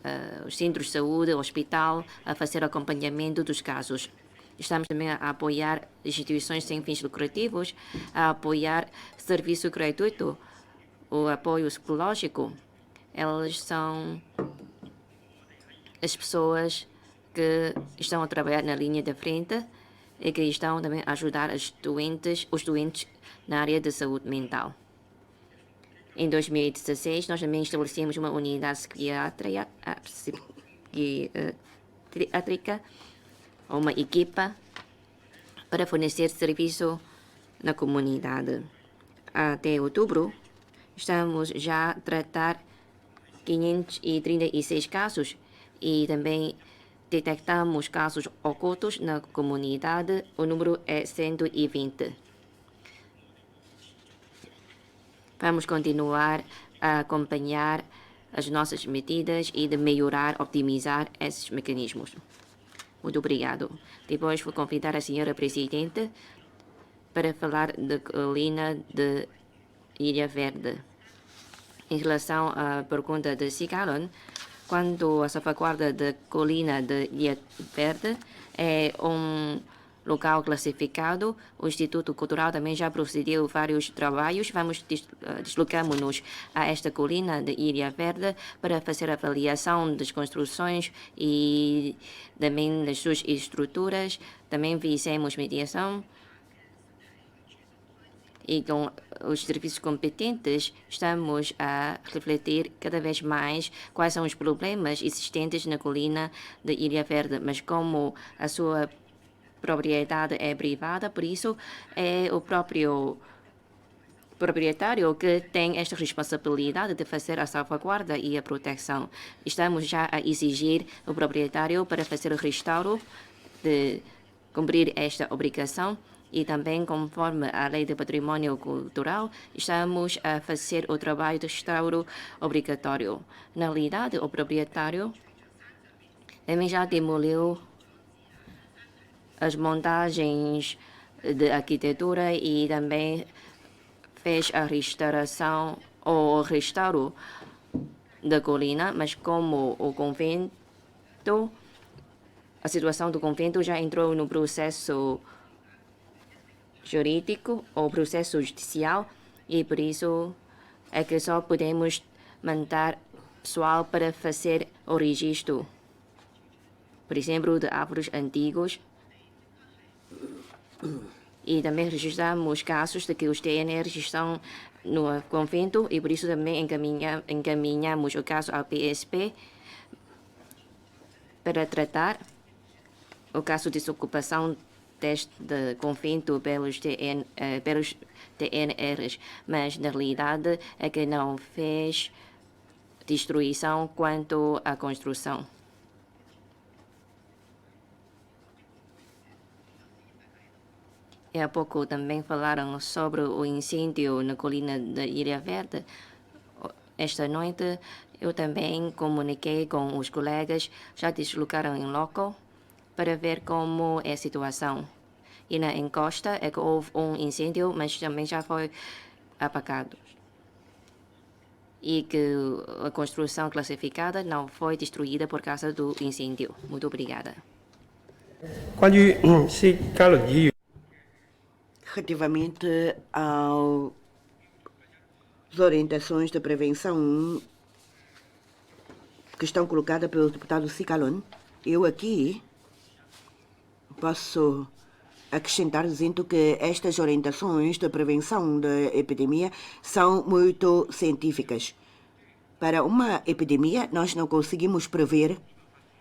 D: os centros de saúde, o hospital, a fazer acompanhamento dos casos. Estamos também a apoiar instituições sem fins lucrativos, a apoiar serviço gratuito, o apoio psicológico. Elas são as pessoas que estão a trabalhar na linha da frente e que estão também a ajudar os doentes na área da saúde mental. Em 2016, nós também estabelecemos uma unidade psiquiátrica, uma equipa para fornecer serviço na comunidade. Até outubro, estamos já a tratar 536 casos e também detectamos casos ocultos na comunidade. O número é 120. Vamos continuar a acompanhar as nossas medidas e de melhorar, optimizar esses mecanismos. Muito obrigado. Depois vou convidar a senhora Presidente para falar da colina de Ilha Verde. Em relação à pergunta de Sigalon, quando a salvaguarda da colina de Ilha Verde é local classificado, o Instituto Cultural também já procedeu vários trabalhos. Deslocamos-nos a esta colina de Ilha Verde para fazer a avaliação das construções e também das suas estruturas. Também fizemos mediação e com os serviços competentes estamos a refletir cada vez mais quais são os problemas existentes na colina de Ilha Verde, mas como a sua propriedade é privada, por isso é o próprio proprietário que tem esta responsabilidade de fazer a salvaguarda e a proteção. Estamos já a exigir o proprietário para fazer o restauro, de cumprir esta obrigação e também, conforme a Lei de Patrimônio Cultural, estamos a fazer o trabalho de restauro obrigatório. Na realidade, o proprietário também já demoliu as montagens de arquitetura e também fez a restauração ou restauro da colina, mas como o convento, a situação do convento já entrou no processo jurídico ou processo judicial e por isso é que só podemos mandar pessoal para fazer o registro, por exemplo, de árvores antigos. E também registramos casos de que os TNRs estão no convento e por isso também encaminhamos o caso ao PSP para tratar o caso de desocupação deste convento pelos TNRs, mas na realidade é que não fez destruição quanto à construção. E há pouco também falaram sobre o incêndio na colina da Ilha Verde. Esta noite eu também comuniquei com os colegas, já deslocaram em loco para ver como é a situação. E na encosta é que houve um incêndio, mas também já foi apagado. E que a construção classificada não foi destruída por causa do incêndio. Muito obrigada.
C: Relativamente às orientações de prevenção que estão colocadas pelo deputado Sigalon, eu aqui posso acrescentar dizendo que estas orientações de prevenção da epidemia são muito científicas. Para uma epidemia, nós não conseguimos prever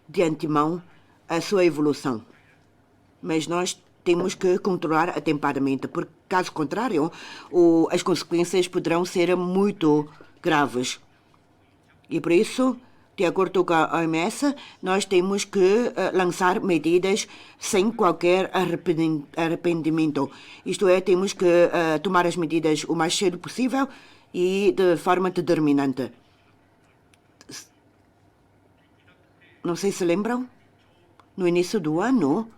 C: de antemão a sua evolução, mas nós temos que controlar atempadamente, porque, caso contrário, as consequências poderão ser muito graves. E por isso, de acordo com a OMS, nós temos que lançar medidas sem qualquer arrependimento. Isto é, temos que tomar as medidas o mais cedo possível e de forma determinante. Não sei se lembram, no início do ano,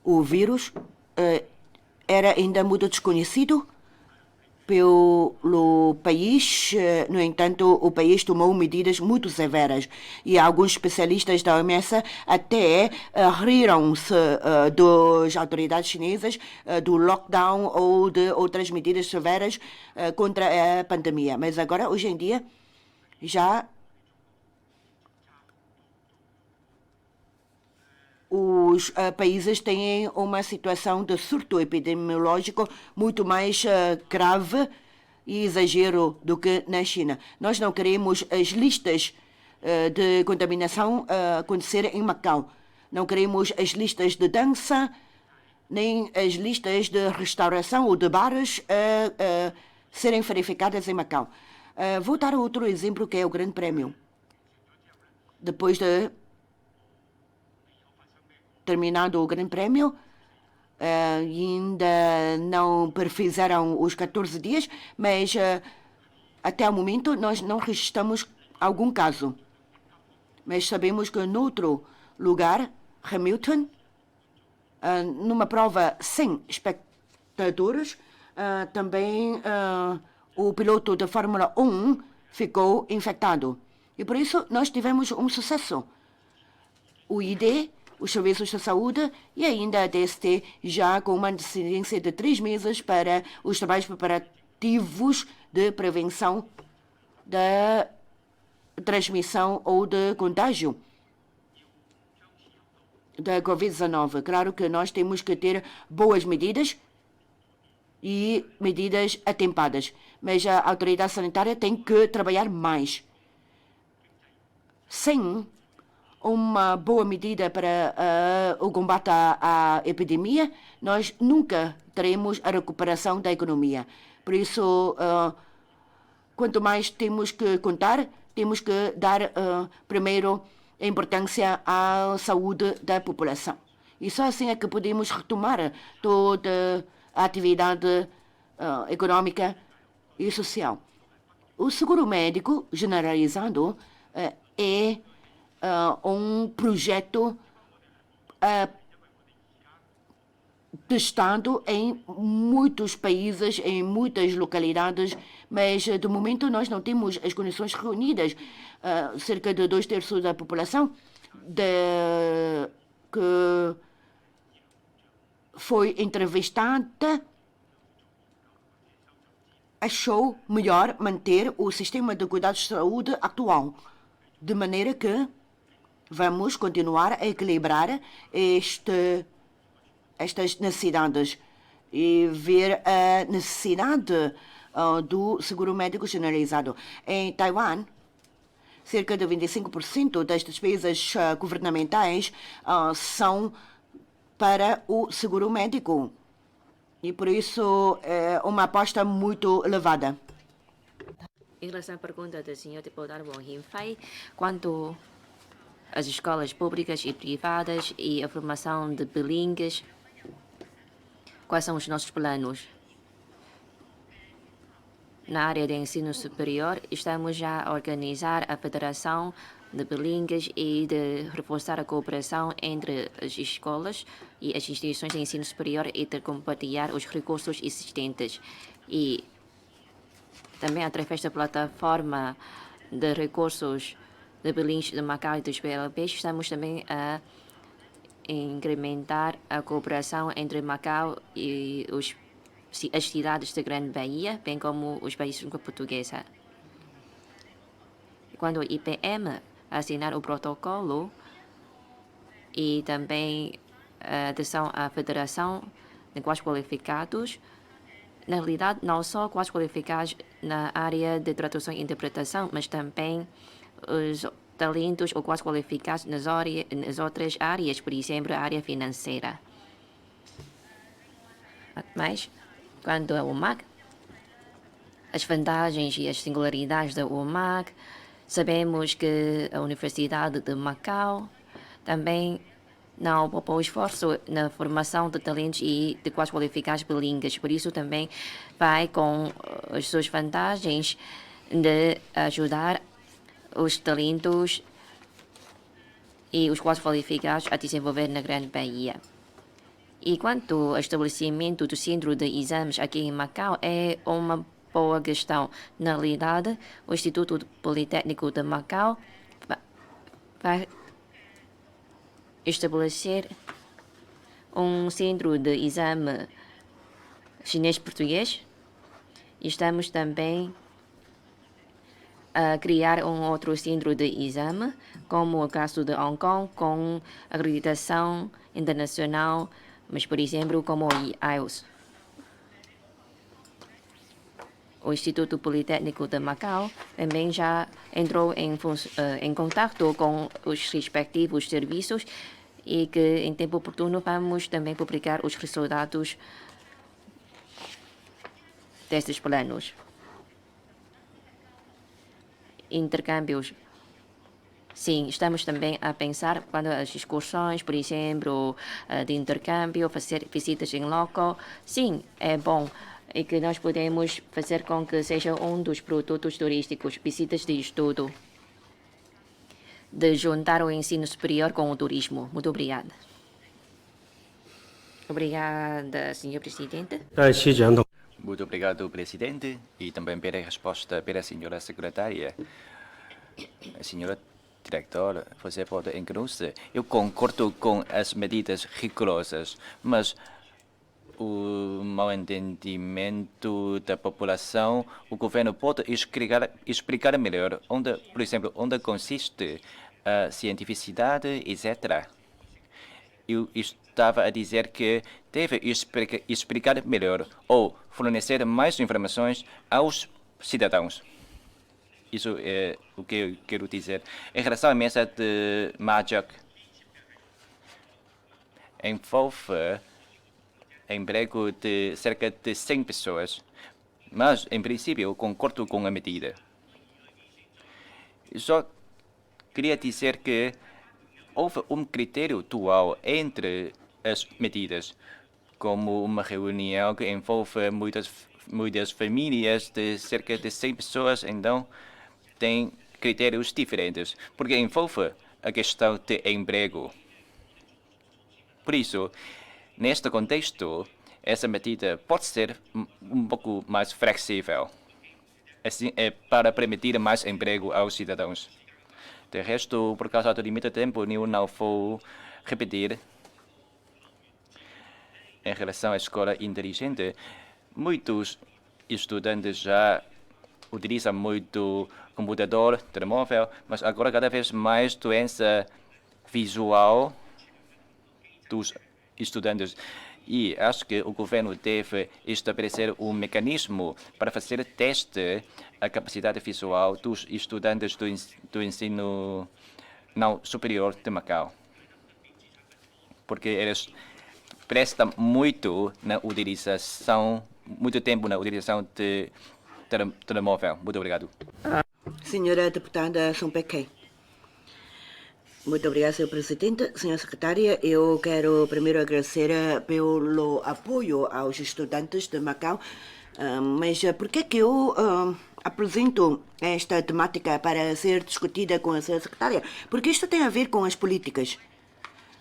C: o vírus era ainda muito desconhecido pelo país. No entanto, o país tomou medidas muito severas e alguns especialistas da OMS até riram-se das autoridades chinesas do lockdown ou de outras medidas severas contra a pandemia. Mas agora, hoje em dia, já os países têm uma situação de surto epidemiológico muito mais grave e exagero do que na China. Nós não queremos as listas de contaminação acontecer em Macau. Não queremos as listas de dança, nem as listas de restauração ou de bares serem verificadas em Macau. Vou dar outro exemplo que é o Grande Prémio. Depois de terminado o Grande Prémio, ainda não fizeram os 14 dias, mas até o momento nós não registramos algum caso. Mas sabemos que noutro lugar, Hamilton, numa prova sem espectadores, também o piloto da Fórmula 1 ficou infectado. E por isso nós tivemos um sucesso. O ID, os serviços de saúde e ainda a DST já com uma antecedência de 3 meses para os trabalhos preparativos de prevenção da transmissão ou de contágio da Covid-19. Claro que nós temos que ter boas medidas e medidas atempadas, mas a autoridade sanitária tem que trabalhar mais. Sem uma boa medida para o combate à epidemia, nós nunca teremos a recuperação da economia. Por isso, quanto mais temos que contar, temos que dar primeiro a importância à saúde da população. E só assim é que podemos retomar toda a atividade econômica e social. O seguro médico generalizado é um projeto testado em muitos países, em muitas localidades, mas de momento nós não temos as condições reunidas. Cerca de 2/3 da população que foi entrevistada achou melhor manter o sistema de cuidados de saúde atual, de maneira que vamos continuar a equilibrar estas necessidades e ver a necessidade do seguro médico generalizado. Em Taiwan, cerca de 25% das despesas governamentais são para o seguro médico. E por isso é uma aposta muito elevada.
D: Em relação à pergunta do senhor deputado Wong Hin-fai, quanto às escolas públicas e privadas e a formação de bilíngues, quais são os nossos planos? Na área de ensino superior, estamos já a organizar a Federação de Bilíngues e de reforçar a cooperação entre as escolas e as instituições de ensino superior e de compartilhar os recursos existentes. E também, através da plataforma de recursos de bilíngues de Macau e dos PLPs, estamos também a incrementar a cooperação entre Macau e as cidades da Grande Bahia, bem como os países de língua portuguesa. Quando o IPM assinar o protocolo e também a adesão à Federação de Quadros Qualificados, na realidade, não só quadros qualificados na área de tradução e interpretação, mas também os talentos ou quadros qualificados nas outras áreas, por exemplo, a área financeira. Mas, quando a UMAC, as vantagens e as singularidades da UMAC. Sabemos que a Universidade de Macau também não poupou esforço na formação de talentos e de quase qualificados bilíngues. Por isso também vai com as suas vantagens de ajudar os talentos e os quase qualificados a desenvolver na Grande Bahia. E quanto ao estabelecimento do centro de exames aqui em Macau, é uma boa questão. Na realidade, o Instituto Politécnico de Macau vai estabelecer um centro de exame chinês-português. Estamos também a criar um outro centro de exame, como o caso de Hong Kong, com acreditação internacional, mas, por exemplo, como o IELTS. O Instituto Politécnico de Macau também já entrou em contato com os respectivos serviços e que, em tempo oportuno, vamos também publicar os resultados destes planos. Intercâmbios. Sim, estamos também a pensar quando as excursões, por exemplo, de intercâmbio, fazer visitas em loco. Sim, é bom. E que nós podemos fazer com que seja um dos produtos turísticos, visitas de estudo, de juntar o ensino superior com o turismo. Muito obrigada. Obrigada, Sr. Presidente.
A: Muito obrigado, presidente, e também pela resposta pela senhora secretária. Senhora diretora, você pode enganar-se. Eu concordo com as medidas rigorosas, mas o mau entendimento da população, o governo pode explicar melhor, onde, por exemplo, onde consiste a cientificidade, etc. Eu estava a dizer que deve explicar melhor ou fornecer mais informações aos cidadãos. Isso é o que eu quero dizer. Em relação à mesa de Mahjong, envolve emprego de cerca de 100 pessoas, mas, em princípio, eu concordo com a medida. Só queria dizer que houve um critério dual entre as medidas, como uma reunião que envolve muitas famílias de cerca de 100 pessoas, então tem critérios diferentes, porque envolve a questão de emprego. Por isso, neste contexto, essa medida pode ser um pouco mais flexível, assim, para permitir mais emprego aos cidadãos. De resto, por causa do limite de tempo, eu não vou repetir. Em relação à escola inteligente, muitos estudantes já utilizam muito computador, telemóvel, mas agora cada vez mais doença visual dos estudantes. E acho que o governo deve estabelecer um mecanismo para fazer teste da capacidade visual dos estudantes do ensino não superior de Macau. Porque eles prestam muito tempo na utilização de telemóvel. Muito obrigado.
C: Senhora deputada São Pequei. Muito obrigada, Sr. Presidente. Senhora Secretária, eu quero primeiro agradecer pelo apoio aos estudantes de Macau. Mas por que eu apresento esta temática para ser discutida com a Senhora Secretária? Porque isto tem a ver com as políticas.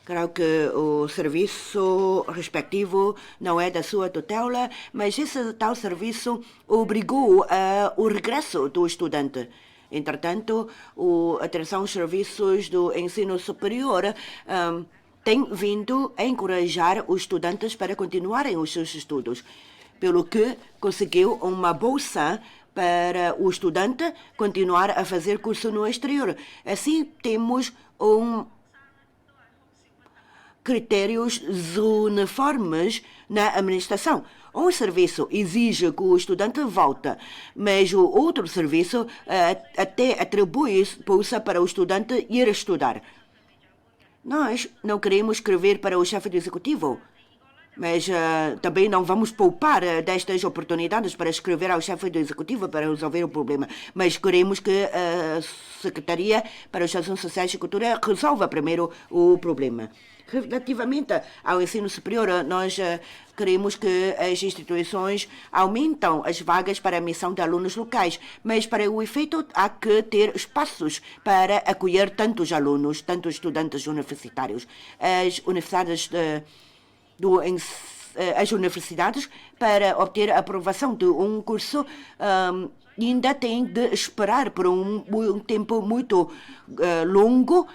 C: Claro que o serviço respectivo não é da sua tutela, mas esse tal serviço obrigou o regresso do estudante. Entretanto, a atenção aos serviços do ensino superior tem vindo a encorajar os estudantes para continuarem os seus estudos, pelo que conseguiu uma bolsa para o estudante continuar a fazer curso no exterior. Assim, temos critérios uniformes na administração. Um serviço exige que o estudante volte, mas o outro serviço até atribui bolsa para o estudante ir estudar. Nós não queremos escrever para o chefe do executivo, Mas também não vamos poupar destas oportunidades para escrever ao chefe do Executivo para resolver o problema. Mas queremos que a Secretaria para os Assuntos Sociais e Cultura resolva primeiro o problema. Relativamente ao ensino superior, nós queremos que as instituições aumentam as vagas para a admissão de alunos locais, mas para o efeito há que ter espaços para acolher tantos alunos, tantos estudantes universitários. As universidades as universidades, para obter a aprovação de um curso, ainda têm de esperar por um tempo muito longo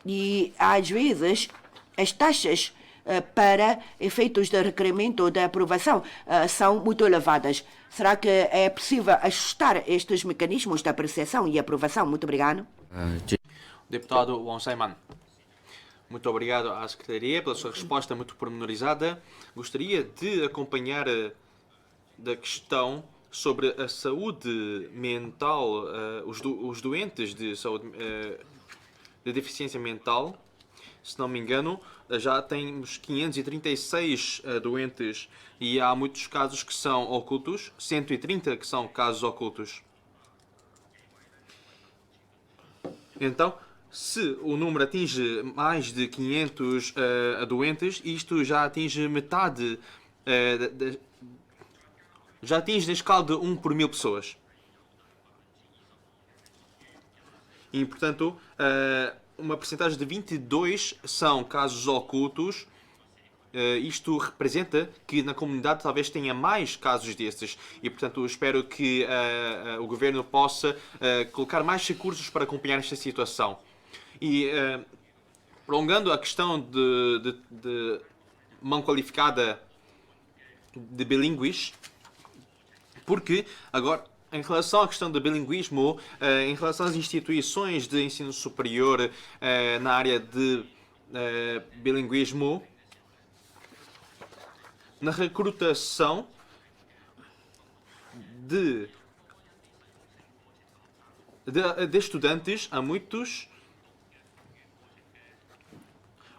C: e, às vezes, as taxas para efeitos de requerimento de aprovação são muito elevadas. Será que é possível ajustar estes mecanismos de apreciação e aprovação? Muito obrigado.
B: Deputado Wong Sai-man. Muito obrigado à Secretaria pela sua resposta muito pormenorizada. Gostaria de acompanhar da questão sobre a saúde mental, os doentes de saúde de deficiência mental. Se não me engano, já temos 536 doentes e há muitos casos que são ocultos, 130 que são casos ocultos. Então, se o número atinge mais de 500 doentes, isto já atinge metade, já atinge na escala de 1 por 1000 pessoas. E, portanto, uma percentagem de 22 são casos ocultos. Isto representa que na comunidade talvez tenha mais casos destes e, portanto, espero que o Governo possa colocar mais recursos para acompanhar esta situação. E, prolongando a questão de mão qualificada de bilíngues, porque agora, em relação à questão do bilinguismo, em relação às instituições de ensino superior na área de bilinguismo, na recrutação de estudantes, há muitos.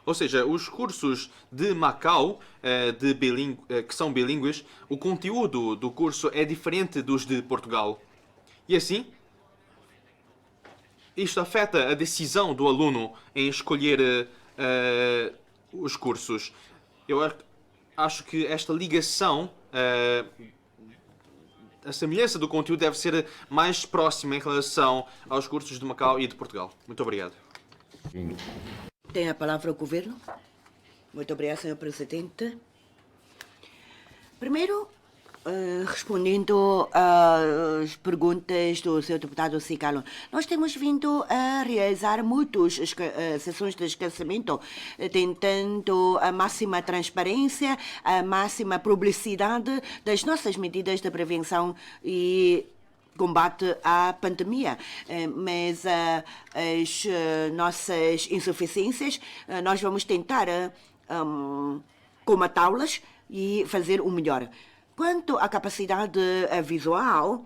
B: Ou seja, os cursos de Macau, que são bilíngues, o conteúdo do curso é diferente dos de Portugal. E assim, isto afeta a decisão do aluno em escolher os cursos. Eu acho que esta ligação, a semelhança do conteúdo deve ser mais próxima em relação aos cursos de Macau e de Portugal. Muito obrigado.
C: Tem a palavra o Governo. Muito obrigada, Sr. Presidente. Primeiro, respondendo às perguntas do Sr. Deputado Cicalo, nós temos vindo a realizar muitas sessões de esclarecimento, tentando a máxima transparência, a máxima publicidade das nossas medidas de prevenção e combate à pandemia, mas as nossas insuficiências nós vamos tentar comatá-las e fazer o melhor. Quanto à capacidade visual,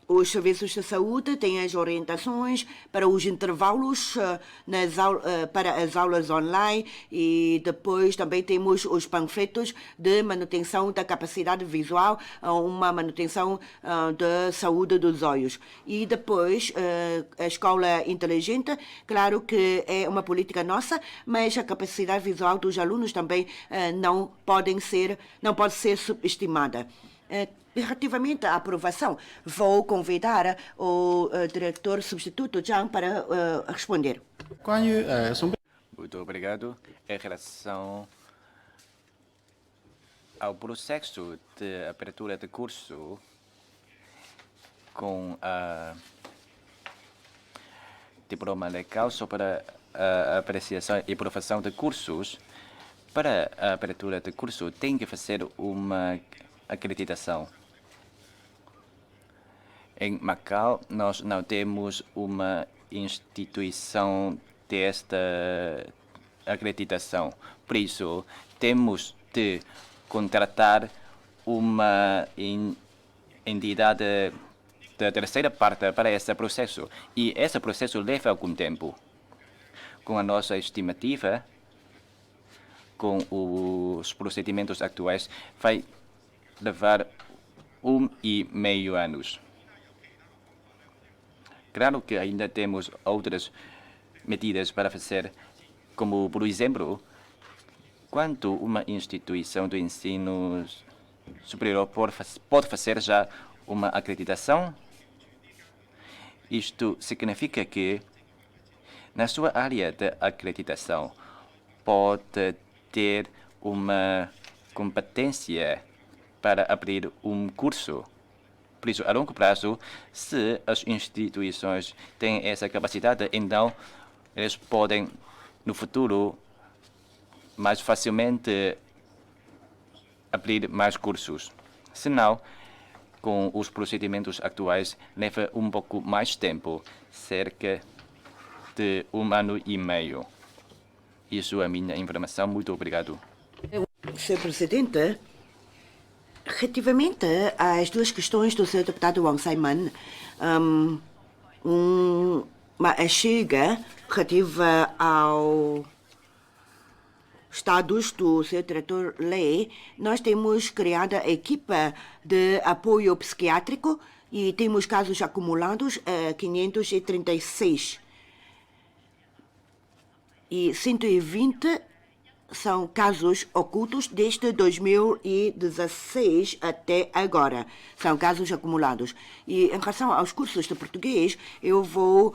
C: os serviços de saúde têm as orientações para os intervalos para as aulas online e depois também temos os panfletos de manutenção da capacidade visual, uma manutenção da saúde dos olhos. E depois a escola inteligente, claro que é uma política nossa, mas a capacidade visual dos alunos também não pode ser subestimada. Relativamente à aprovação, vou convidar o diretor substituto Zhang para responder.
A: Muito obrigado. Em relação ao processo de abertura de curso com a diploma legal sobre a apreciação e aprovação de cursos, para a abertura de curso tem que fazer uma acreditação. Em Macau, nós não temos uma instituição desta acreditação. Por isso, temos de contratar uma entidade da terceira parte para esse processo. E esse processo leva algum tempo. Com a nossa estimativa, com os procedimentos atuais, vai levar 1,5 anos. Claro que ainda temos outras medidas para fazer, como, por exemplo, quando uma instituição do ensino superior pode fazer já uma acreditação, isto significa que, na sua área de acreditação, pode ter uma competência para abrir um curso. Por isso, a longo prazo, se as instituições têm essa capacidade, então eles podem, no futuro, mais facilmente abrir mais cursos. Senão, com os procedimentos atuais, leva um pouco mais tempo, cerca de 1,5 anos. Isso é a minha informação. Muito obrigado.
C: Sr. Presidente, relativamente às duas questões do Sr. Deputado Wong Sai-man, uma chega relativa ao estados do seu diretor-lei, nós temos criado a equipa de apoio psiquiátrico e temos casos acumulados 536. E 120 são casos ocultos desde 2016 até agora. São casos acumulados. E em relação aos cursos de português, eu vou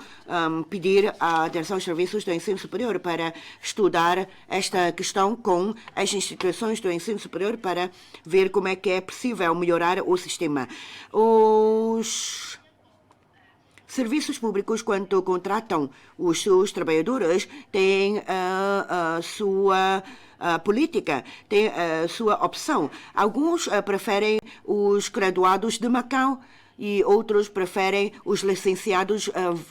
C: pedir à Direção de Serviços do Ensino Superior para estudar esta questão com as instituições do ensino superior para ver como é que é possível melhorar o sistema. Os serviços públicos, quando contratam os seus trabalhadores, têm a sua política, têm a sua opção. Alguns preferem os graduados de Macau e outros preferem os licenciados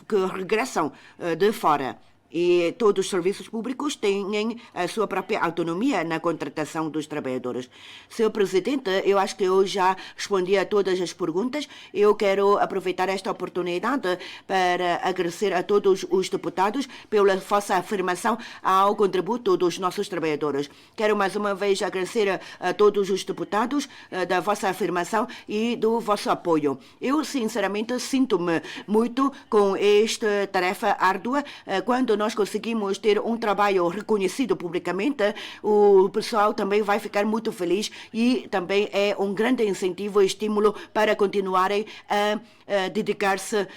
C: que regressam de fora. E todos os serviços públicos têm a sua própria autonomia na contratação dos trabalhadores. Sr. Presidente, eu acho que eu já respondi a todas as perguntas. Eu quero aproveitar esta oportunidade para agradecer a todos os deputados pela vossa afirmação ao contributo dos nossos trabalhadores. Quero mais uma vez agradecer a todos os deputados da vossa afirmação e do vosso apoio. Eu, sinceramente, sinto-me muito com esta tarefa árdua. Quando nós conseguimos ter um trabalho reconhecido publicamente, o pessoal também vai ficar muito feliz e também é um grande incentivo e estímulo para continuarem a dedicar-se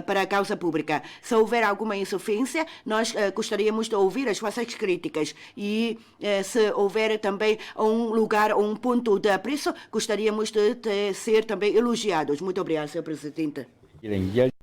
C: para a causa pública. Se houver alguma insuficiência, nós gostaríamos de ouvir as vossas críticas e se houver também um lugar, um ponto de apreço, gostaríamos de ser também elogiados. Muito obrigada, Sr. Presidente.